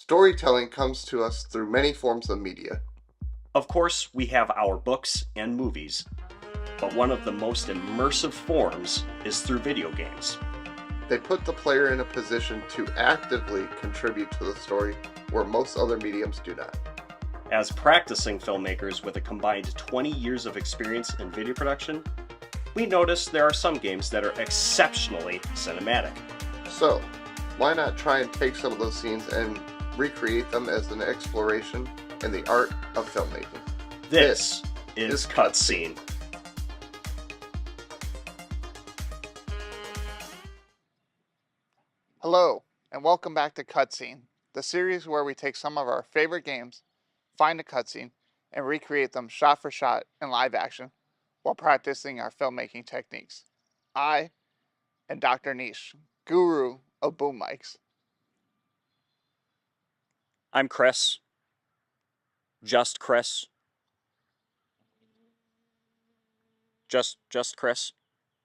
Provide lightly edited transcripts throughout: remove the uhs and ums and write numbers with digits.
Storytelling comes to us through many forms of media. Of course, we have our books and movies, but one of the most immersive forms is through video games. They put the player in a position to actively contribute to the story where most other mediums do not. As practicing filmmakers with a combined 20 years of experience in video production, we notice there are some games that are exceptionally cinematic. So, why not try and take some of those scenes and recreate them as an exploration in the art of filmmaking? This is Cutscene. Hello, and welcome back to Cutscene, the series where we take some of our favorite games, find a cutscene, and recreate them shot for shot in live action while practicing our filmmaking techniques. I am Dr. Niche, guru of boom mics. I'm Chris. Just Chris. Just Chris.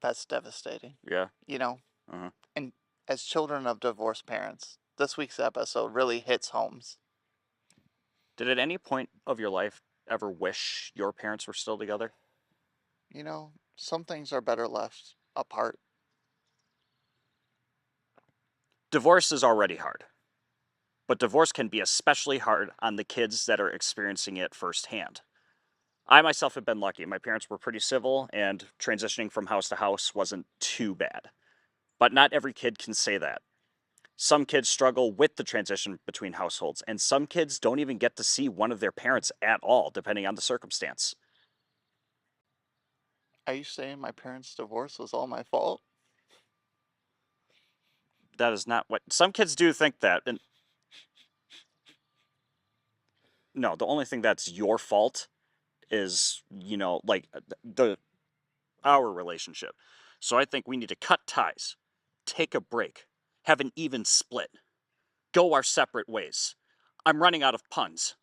That's devastating. Yeah. You know, Uh-huh. and as children of divorced parents, this week's episode really hits homes. Did at any point of your life ever wish your parents were still together? You know, some things are better left apart. Divorce is already hard, but divorce can be especially hard on the kids that are experiencing it firsthand. I myself have been lucky. My parents were pretty civil, and transitioning from house to house wasn't too bad. But not every kid can say that. Some kids struggle with the transition between households, and some kids don't even get to see one of their parents at all, depending on the circumstance. Are you saying my parents' divorce was all my fault? That is not what some kids do think that. And no, the only thing that's your fault is, like the our relationship. So I think we need to cut ties, take a break, have an even split, go our separate ways. I'm running out of puns.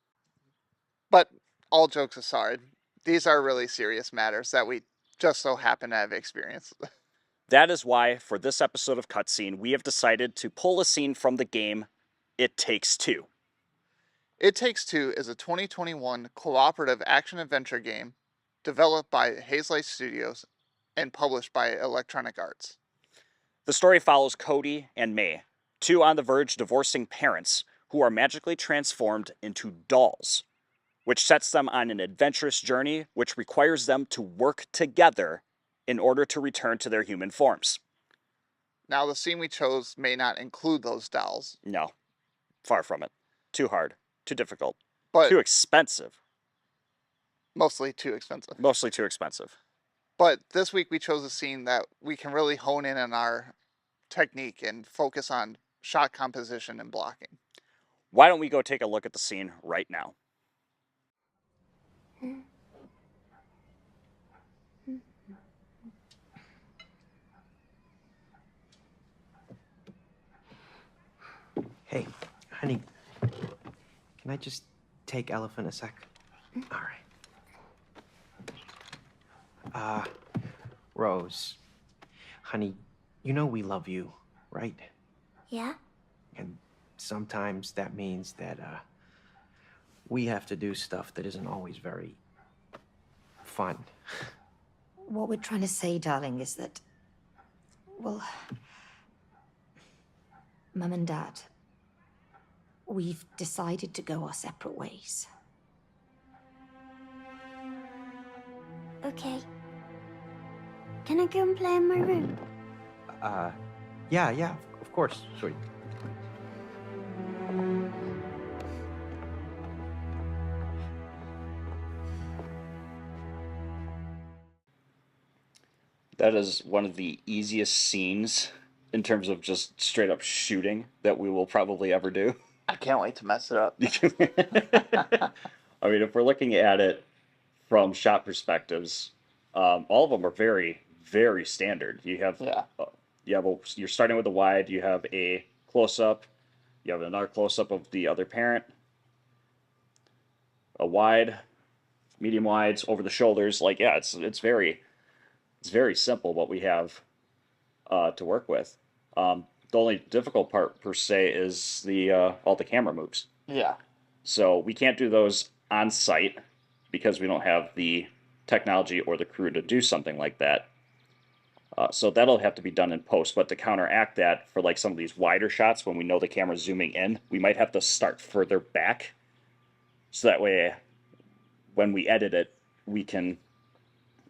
But all jokes aside, these are really serious matters that we just so happen to have experienced. That is why, for this episode of Cutscene, we have decided to pull a scene from the game It Takes Two. It Takes Two is a 2021 cooperative action-adventure game developed by Hazelight Studios and published by Electronic Arts. The story follows Cody and May, two on the verge divorcing parents who are magically transformed into dolls, which sets them on an adventurous journey which requires them to work together in order to return to their human forms. Now, the scene we chose may not include those dolls, No, far from it. Too hard, too difficult, but too expensive. mostly too expensive. Mostly too expensive. But this week we chose a scene that we can really hone in on our technique and focus on shot composition and blocking. Why don't we go take a look at the scene right now? Hey, honey, can I just take Elephant a sec? All right. Rose, honey, you know we love you, right? Yeah? And sometimes that means that, we have to do stuff that isn't always very fun. What we're trying to say, darling, is that, well, Mum and Dad, we've decided to go our separate ways. Okay. Can I go and play in my room? Yeah, of course, sweet. That is one of the easiest scenes in terms of just straight up shooting that we will probably ever do. I can't wait to mess it up. I mean, if we're looking at it from shot perspectives, all of them are very, very standard. You're starting with a wide. You have a close up. You have another close up of the other parent. A wide, medium wides over the shoulders. Like, yeah, it's very simple what we have to work with. The only difficult part per se is the all the camera moves. Yeah. So we can't do those on site because we don't have the technology or the crew to do something like that. So that'll have to be done in post. But to counteract that, for like some of these wider shots, when we know the camera's zooming in, we might have to start further back. So that way, when we edit it, we can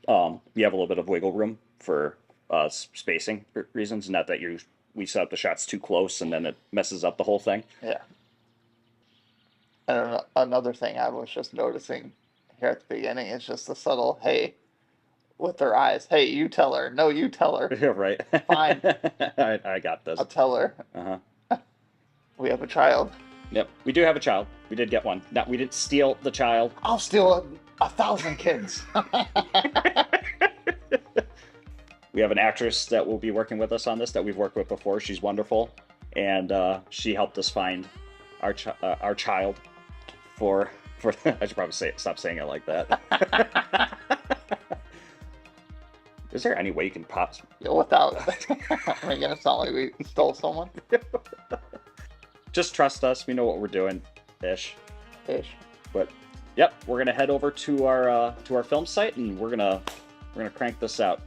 we have a little bit of wiggle room for spacing reasons. Not that we set up the shots too close and then it messes up the whole thing. Yeah. And another thing I was just noticing here at the beginning is just the subtle hey with their eyes. Hey, you tell her. No, you tell her. Yeah, right. Fine. I got this. I'll tell her. Uh-huh. We have a child. Yep, we do have a child. We did get one. We didn't steal the child. I'll steal 1,000 kids. We have an actress that will be working with us on this that we've worked with before. She's wonderful, and she helped us find our child for. I should probably stop saying it like that. Is there any way you can pop? Without making it sound like we stole someone. Just trust us. We know what we're doing, ish. But yep, we're gonna head over to our film site and we're gonna crank this out.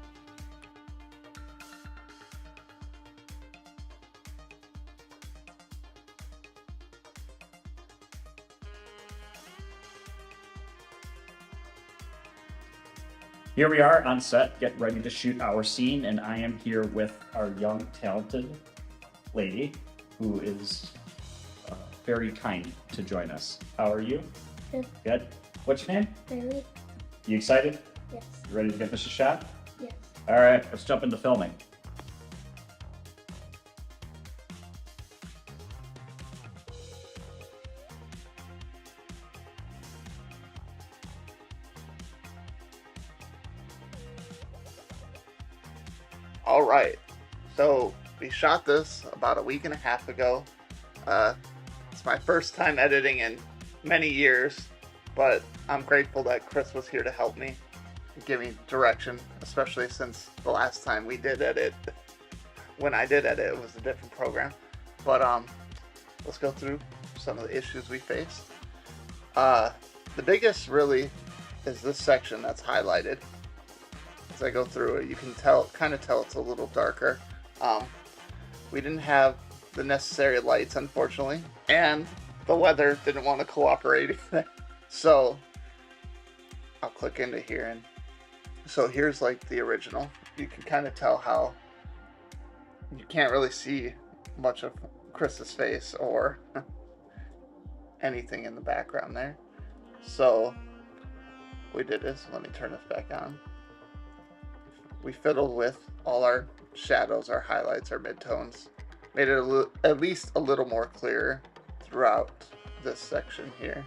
Here we are on set, getting ready to shoot our scene, and I am here with our young, talented lady who is very kind to join us. How are you? Good. Good. What's your name? Really? You excited? Yes. You ready to give this a shot? Yes. All right, let's jump into filming. All right. So we shot this about a week and a half ago. It's my first time editing in many years, but I'm grateful that Chris was here to help me, give me direction, especially since the last time we did edit, when I did edit, it was a different program. But let's go through some of the issues we faced. The biggest really is this section that's highlighted. As I go through it, you can kind of tell it's a little darker. We didn't have the necessary lights, unfortunately, and the weather didn't want to cooperate either. So I'll click into here, and so here's like the original. You can kind of tell how you can't really see much of Chris's face or anything in the background there. So we did this. Let me turn this back on. We fiddled with all our shadows, our highlights, our midtones. Made it at least a little more clear throughout this section here.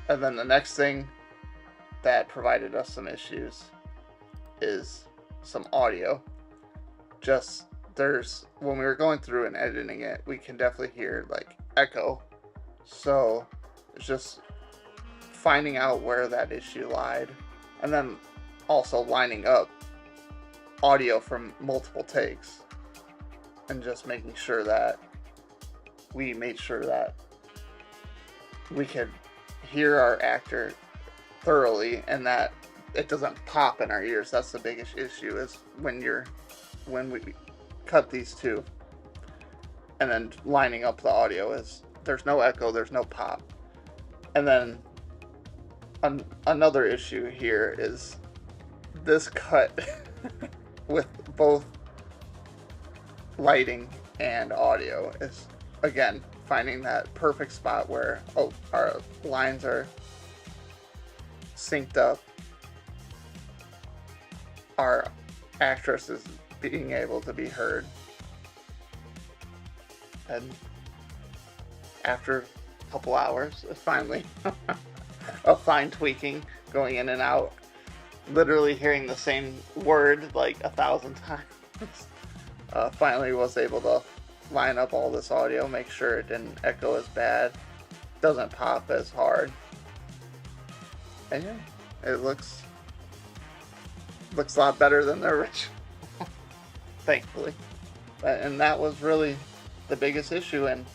And then the next thing that provided us some issues is some audio. When we were going through and editing it, we can definitely hear like echo. So it's just finding out where that issue lied. And then also lining up audio from multiple takes and just making sure that we made sure that we could hear our actor thoroughly and that it doesn't pop in our ears. That's the biggest issue, is when we cut these two and then lining up the audio is there's no echo, there's no pop. And then another issue here is this cut with both lighting and audio is, again, finding that perfect spot where our lines are synced up, our actress is being able to be heard, and after a couple hours, finally of fine tweaking, going in and out, literally hearing the same word like 1,000 times, finally was able to line up all this audio, make sure it didn't echo as bad, doesn't pop as hard, and yeah, it looks a lot better than the original. Thankfully. And that was really the biggest issue. And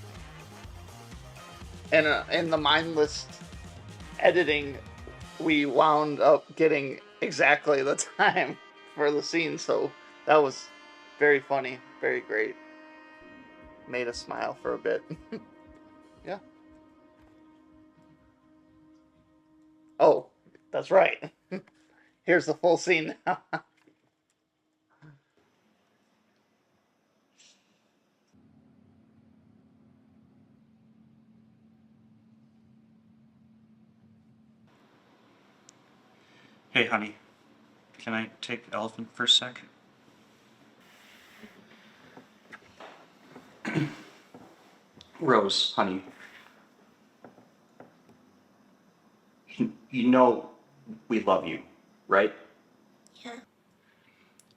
in the mindless editing, we wound up getting exactly the time for the scene. So that was very funny, very great. Made us smile for a bit. Yeah. Oh, that's right. Here's the full scene now. Hey, honey, can I take Elephant for a sec? Rose, honey, you know we love you, right? Yeah.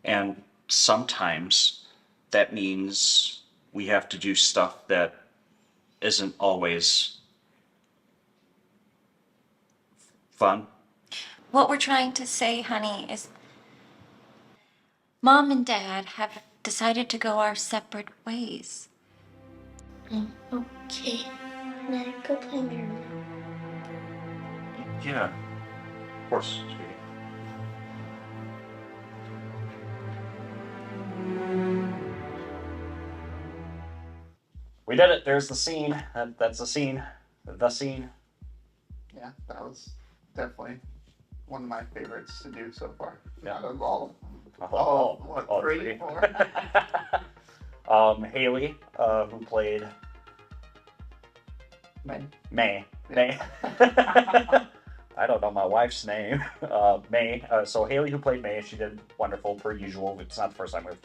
And sometimes that means we have to do stuff that isn't always fun. What we're trying to say, honey, is Mom and Dad have decided to go our separate ways. Okay. Can I go play in my room now? Yeah, of course, sweetie. We did it. There's the scene. That's the scene. The scene. Yeah, that was definitely one of my favorites to do so far. Yeah. Out of all, All three, three. 4? Haley, who played May. May. Yeah. May. I don't know my wife's name. May. So Haley, who played May, she did wonderful per usual. It's not the first time we've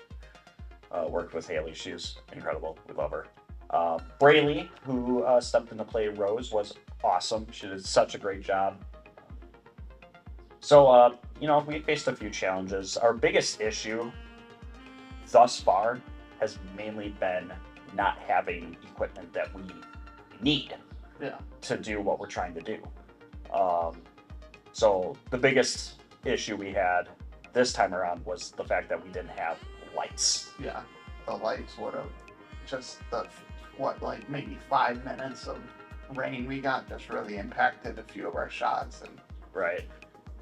worked with Haley. She's incredible. We love her. Braylee, who stepped in to play Rose, was awesome. She did such a great job. So, we faced a few challenges. Our biggest issue thus far has mainly been not having equipment that we need to do what we're trying to do. So the biggest issue we had this time around was the fact that we didn't have lights. Yeah, the lights would have just maybe 5 minutes of rain we got just really impacted a few of our shots. And right.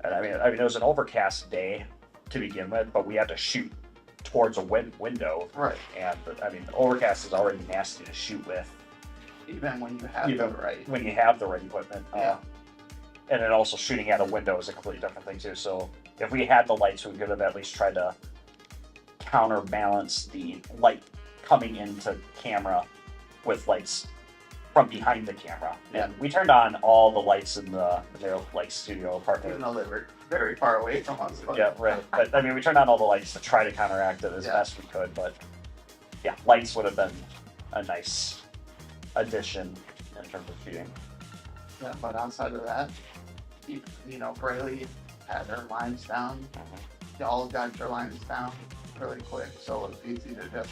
And I mean, it was an overcast day to begin with, but we had to shoot towards a window. Right. And overcast is already nasty to shoot with. Even when you have when you have the right equipment. Yeah. And then also shooting at a window is a completely different thing too. So if we had the lights, we could have at least tried to counterbalance the light coming into camera with lights from behind the camera. Yeah. And we turned on all the lights in their studio apartment. even though they were very far away from us. But Yeah, right. But we turned on all the lights to try to counteract it as best we could. But yeah, lights would have been a nice addition in terms of shooting. Yeah, but outside of that, Braylee had her lines down. Y'all got your lines down really quick, so it was easy to just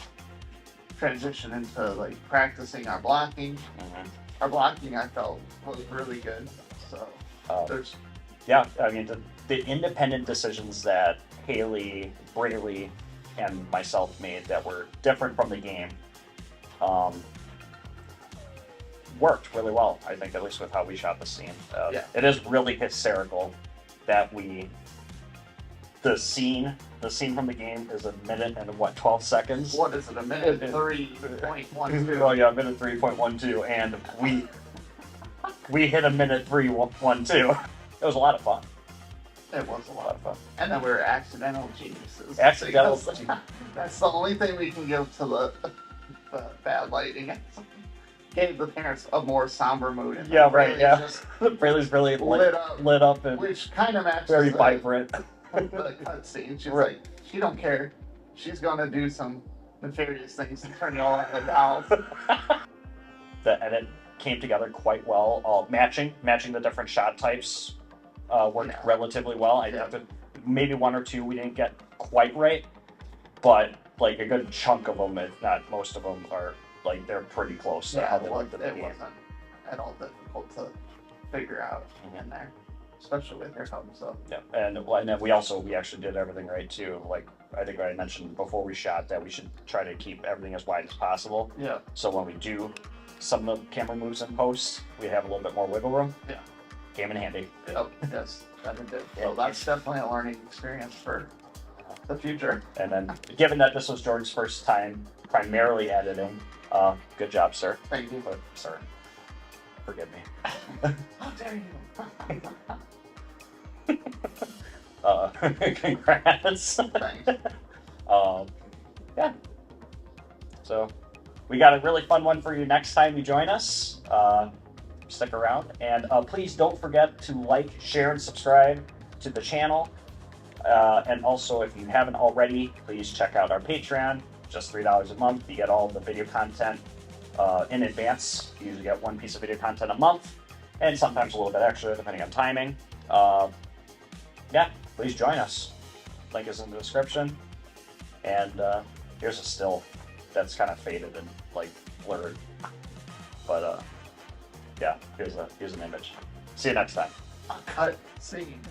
transition into practicing our blocking. Our blocking, I felt, was really good. So there's the independent decisions that Haley, Braylee, and myself made that were different from the game worked really well, I think, at least with how we shot the scene. It is really hysterical that the scene from the game is 1 minute and 12 seconds? What is it, a minute 3.12? Oh yeah, 1:03.12, and we hit 1:03.12. It was a lot of fun. It was a lot of fun. And then we were accidental geniuses. Accidental. That's the only thing we can give to the bad lighting. Gave the parents a more somber mood. And Braylee's really lit up and which kind of matches very vibrant. The cutscene. She's right. she don't care. She's gonna do some nefarious things and turn it all into dolls. The edit came together quite well. All matching the different shot types worked relatively well. I think maybe one or two we didn't get quite right, but a good chunk of them, if not most of them, are they're pretty close to how they looked at the game. It wasn't at all difficult to figure out in there, especially with your help. So yeah, and then we actually did everything right too. I think I mentioned before we shot that we should try to keep everything as wide as possible. Yeah. So when we do some of the camera moves in post, we have a little bit more wiggle room. Yeah. Came in handy. Yep. Yes. Well, that's definitely a learning experience for the future. And then, given that this was Jordan's first time primarily editing, good job, sir. Thank you. But, sir, forgive me. How dare you? Congrats. Thanks. Yeah. So, we got a really fun one for you next time you join us. Stick around. And please don't forget to like, share, and subscribe to the channel. And also, if you haven't already, please check out our Patreon. Just $3 a month. You get all the video content in advance. You usually get one piece of video content a month, and sometimes a little bit extra, depending on timing. Yeah, please join us. Link is in the description. And here's a still that's kind of faded and like blurred. But yeah, here's an image. See you next time. Cut scene.